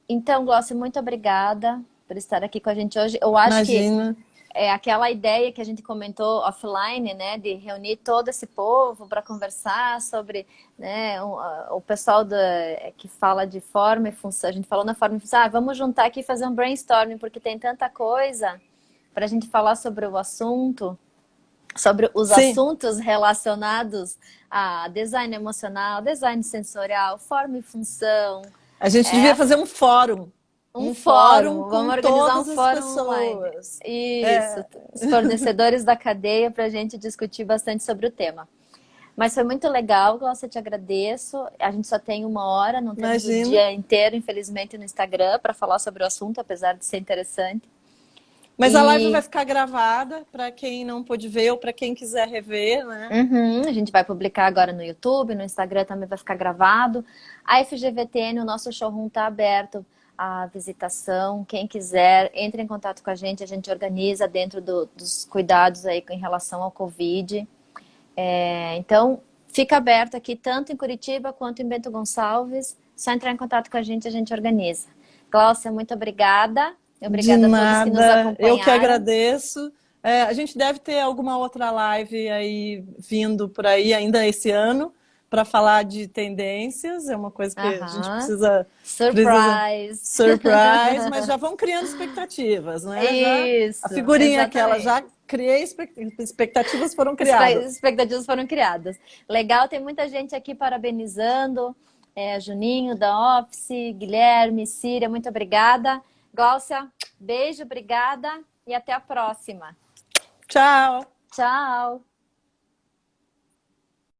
Então, Glaucia, muito obrigada por estar aqui com a gente hoje. Eu acho Imagina. que aquela ideia que a gente comentou offline, né, de reunir todo esse povo para conversar sobre, né, o pessoal que fala de forma e função. A gente falou na forma e função, vamos juntar aqui e fazer um brainstorming, porque tem tanta coisa para a gente falar sobre o assunto, sobre os assuntos relacionados a design emocional, design sensorial, forma e função. A gente devia fazer um fórum. Um fórum, vamos organizar um fórum online. Isso, os fornecedores da cadeia para a gente discutir bastante sobre o tema. Mas foi muito legal, Glaucia, te agradeço. A gente só tem 1 hora, não temos o dia inteiro, infelizmente, no Instagram para falar sobre o assunto, apesar de ser interessante. Mas a live vai ficar gravada para quem não pôde ver ou para quem quiser rever, né? A gente vai publicar agora no YouTube, no Instagram também vai ficar gravado. A FGVTN, o nosso showroom está aberto à visitação. Quem quiser, entre em contato com a gente organiza dentro dos cuidados aí em relação ao Covid. Então, fica aberto aqui, tanto em Curitiba quanto em Bento Gonçalves. Só entrar em contato com a gente organiza. Glaucia, muito obrigada. Obrigada a todos que nos acompanharam. Eu que agradeço. A gente deve ter alguma outra live aí vindo por aí ainda esse ano para falar de tendências. É uma coisa que a gente precisa... Surprise! Mas já vão criando expectativas, né? Isso, a figurinha exatamente. aquela, já criei expectativas foram criadas. Expectativas foram criadas. Legal, tem muita gente aqui parabenizando. Juninho, da Office, Guilherme, Síria, muito obrigada. Glaucia, beijo, obrigada e até a próxima. Tchau! Tchau!